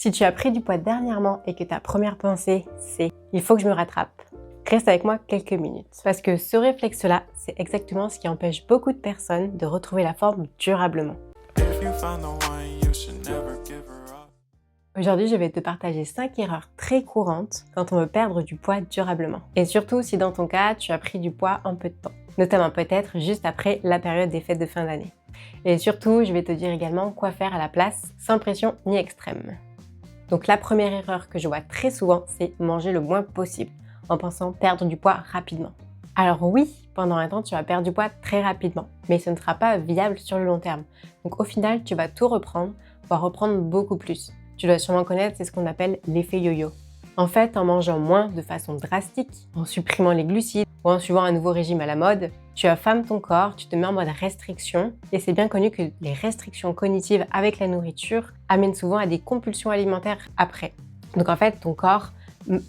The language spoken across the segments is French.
Si tu as pris du poids dernièrement et que ta première pensée c'est « il faut que je me rattrape », reste avec moi quelques minutes. Parce que ce réflexe-là, c'est exactement ce qui empêche beaucoup de personnes de retrouver la forme durablement. Aujourd'hui, je vais te partager 5 erreurs très courantes quand on veut perdre du poids durablement. Et surtout si dans ton cas, tu as pris du poids en peu de temps. Notamment peut-être juste après la période des fêtes de fin d'année. Et surtout, je vais te dire également quoi faire à la place, sans pression ni extrême. Donc la première erreur que je vois très souvent, c'est manger le moins possible, en pensant perdre du poids rapidement. Alors oui, pendant un temps, tu vas perdre du poids très rapidement, mais ce ne sera pas viable sur le long terme. Donc au final, tu vas tout reprendre, voire reprendre beaucoup plus. Tu dois sûrement connaître, c'est ce qu'on appelle l'effet yo-yo. En fait, en mangeant moins de façon drastique, en supprimant les glucides ou en suivant un nouveau régime à la mode, tu affames ton corps, tu te mets en mode restriction et c'est bien connu que les restrictions cognitives avec la nourriture amènent souvent à des compulsions alimentaires après. Donc en fait, ton corps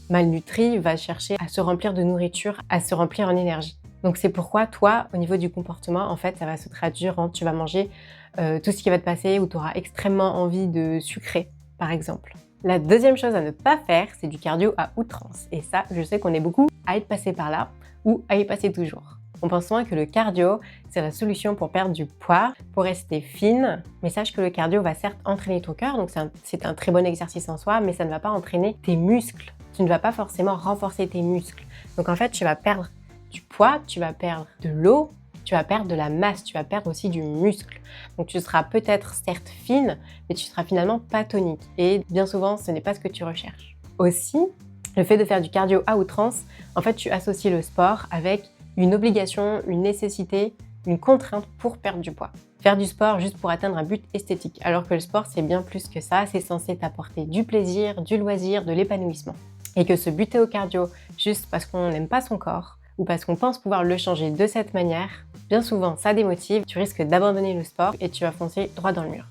malnutri va chercher à se remplir de nourriture, à se remplir en énergie. Donc c'est pourquoi toi, au niveau du comportement, en fait, ça va se traduire en tu vas manger tout ce qui va te passer ou tu auras extrêmement envie de sucré, par exemple. La deuxième chose à ne pas faire, c'est du cardio à outrance. Et ça, je sais qu'on est beaucoup à être passé par là ou à y passer toujours. On pense souvent que le cardio, c'est la solution pour perdre du poids, pour rester fine. Mais sache que le cardio va certes entraîner ton cœur, donc c'est un très bon exercice en soi, mais ça ne va pas entraîner tes muscles. Tu ne vas pas forcément renforcer tes muscles. Donc en fait, tu vas perdre du poids, tu vas perdre de l'eau, tu vas perdre de la masse, tu vas perdre aussi du muscle. Donc tu seras peut-être certes fine, mais tu seras finalement pas tonique. Et bien souvent, ce n'est pas ce que tu recherches. Aussi, le fait de faire du cardio à outrance, en fait, tu associes le sport avec une obligation, une nécessité, une contrainte pour perdre du poids. Faire du sport juste pour atteindre un but esthétique, alors que le sport, c'est bien plus que ça, c'est censé t'apporter du plaisir, du loisir, de l'épanouissement. Et que se buter au cardio juste parce qu'on n'aime pas son corps, ou parce qu'on pense pouvoir le changer de cette manière, bien souvent ça démotive, tu risques d'abandonner le sport et tu vas foncer droit dans le mur.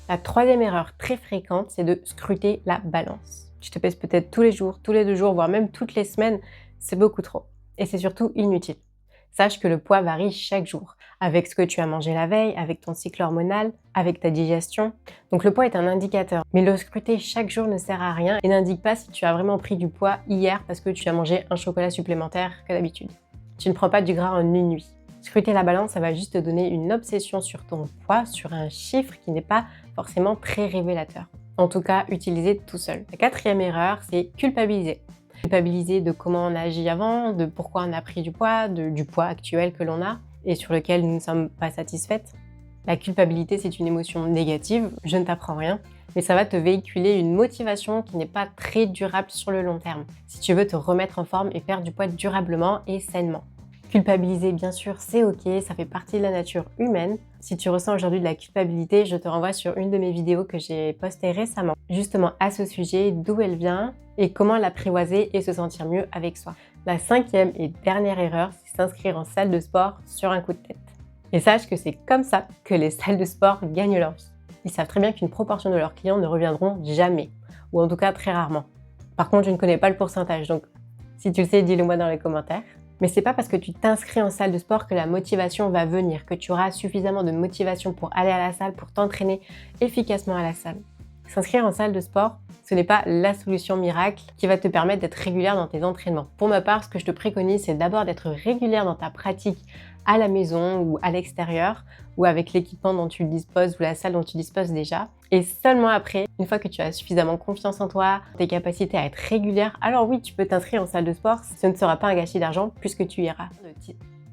La troisième erreur très fréquente, c'est de scruter la balance. Tu te pèses peut-être tous les jours, tous les 2 jours, voire même toutes les semaines, c'est beaucoup trop. Et c'est surtout inutile. Sache que le poids varie chaque jour, avec ce que tu as mangé la veille, avec ton cycle hormonal, avec ta digestion. Donc le poids est un indicateur, mais le scruter chaque jour ne sert à rien et n'indique pas si tu as vraiment pris du poids hier parce que tu as mangé un chocolat supplémentaire que d'habitude. Tu ne prends pas du gras en une nuit. Scruter la balance, ça va juste te donner une obsession sur ton poids, sur un chiffre qui n'est pas forcément très révélateur. En tout cas, utilisé tout seul. La quatrième erreur, c'est culpabiliser. Culpabiliser de comment on a agi avant, de pourquoi on a pris du poids, du poids actuel que l'on a et sur lequel nous ne sommes pas satisfaites. La culpabilité, c'est une émotion négative, je ne t'apprends rien, mais ça va te véhiculer une motivation qui n'est pas très durable sur le long terme, si tu veux te remettre en forme et perdre du poids durablement et sainement. Culpabiliser, bien sûr, c'est ok, ça fait partie de la nature humaine. Si tu ressens aujourd'hui de la culpabilité, je te renvoie sur une de mes vidéos que j'ai postée récemment, justement à ce sujet, d'où elle vient et comment l'apprivoiser et se sentir mieux avec soi. La cinquième et dernière erreur, c'est s'inscrire en salle de sport sur un coup de tête. Et sache que c'est comme ça que les salles de sport gagnent leur vie. Ils savent très bien qu'une proportion de leurs clients ne reviendront jamais, ou en tout cas très rarement. Par contre, je ne connais pas le pourcentage, donc si tu le sais, dis-le moi dans les commentaires. Mais c'est pas parce que tu t'inscris en salle de sport que la motivation va venir, que tu auras suffisamment de motivation pour aller à la salle, pour t'entraîner efficacement à la salle. S'inscrire en salle de sport, ce n'est pas la solution miracle qui va te permettre d'être régulière dans tes entraînements. Pour ma part, ce que je te préconise, c'est d'abord d'être régulière dans ta pratique à la maison ou à l'extérieur, ou avec l'équipement dont tu disposes ou la salle dont tu disposes déjà. Et seulement après, une fois que tu as suffisamment confiance en toi, tes capacités à être régulière, alors oui, tu peux t'inscrire en salle de sport. Ce ne sera pas un gâchis d'argent puisque tu iras.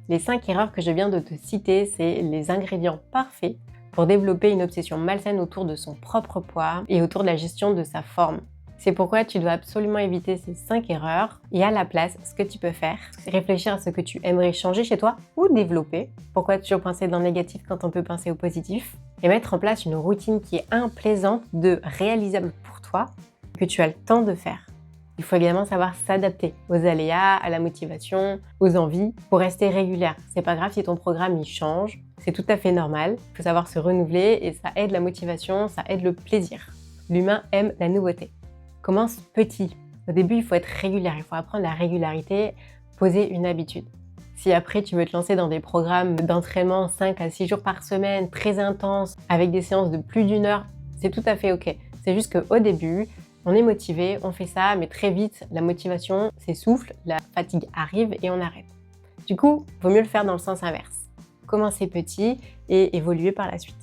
Les 5 erreurs que je viens de te citer, c'est les ingrédients parfaits pour développer une obsession malsaine autour de son propre poids et autour de la gestion de sa forme. C'est pourquoi tu dois absolument éviter ces 5 erreurs et à la place, ce que tu peux faire, c'est réfléchir à ce que tu aimerais changer chez toi ou développer. Pourquoi toujours penser dans le négatif quand on peut penser au positif? Et mettre en place une routine qui est plaisante, réalisable pour toi, que tu as le temps de faire. Il faut également savoir s'adapter aux aléas, à la motivation, aux envies pour rester régulière. C'est pas grave si ton programme il change, c'est tout à fait normal. Il faut savoir se renouveler et ça aide la motivation, ça aide le plaisir. L'humain aime la nouveauté. Commence petit. Au début, il faut être régulière, il faut apprendre la régularité, poser une habitude. Si après tu veux te lancer dans des programmes d'entraînement 5 à 6 jours par semaine, très intenses, avec des séances de plus d'1 heure, c'est tout à fait ok. C'est juste qu'au début, on est motivé, on fait ça, mais très vite, la motivation s'essouffle, la fatigue arrive et on arrête. Du coup, vaut mieux le faire dans le sens inverse. Commencer petit et évoluer par la suite.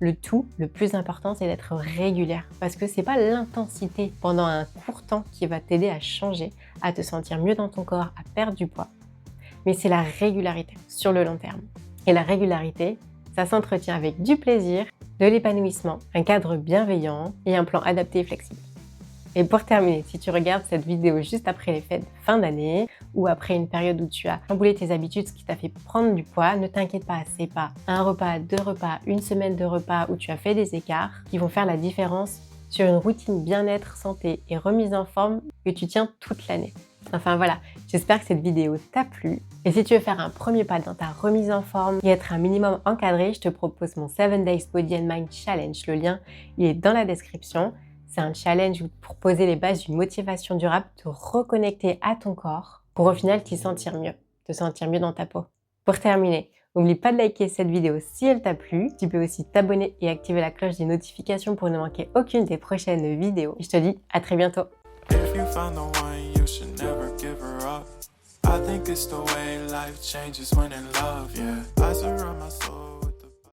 Le tout, le plus important, c'est d'être régulière parce que c'est pas l'intensité pendant un court temps qui va t'aider à changer, à te sentir mieux dans ton corps, à perdre du poids, mais c'est la régularité sur le long terme. Et la régularité, ça s'entretient avec du plaisir, de l'épanouissement, un cadre bienveillant et un plan adapté et flexible. Et pour terminer, si tu regardes cette vidéo juste après les fêtes de fin d'année ou après une période où tu as chamboulé tes habitudes, ce qui t'a fait prendre du poids, ne t'inquiète pas, c'est pas un repas, 2 repas, une semaine de repas où tu as fait des écarts qui vont faire la différence sur une routine bien-être, santé et remise en forme que tu tiens toute l'année. Enfin voilà, j'espère que cette vidéo t'a plu. Et si tu veux faire un premier pas dans ta remise en forme et être un minimum encadré, je te propose mon 7 Days Body and Mind Challenge. Le lien, il est dans la description. C'est un challenge pour poser les bases d'une motivation durable, te reconnecter à ton corps pour au final te sentir mieux dans ta peau. Pour terminer, n'oublie pas de liker cette vidéo si elle t'a plu. Tu peux aussi t'abonner et activer la cloche des notifications pour ne manquer aucune des prochaines vidéos. Et je te dis à très bientôt. If you found the one, you should never give her up. I think it's the way life changes when in love, yeah. I surround my soul.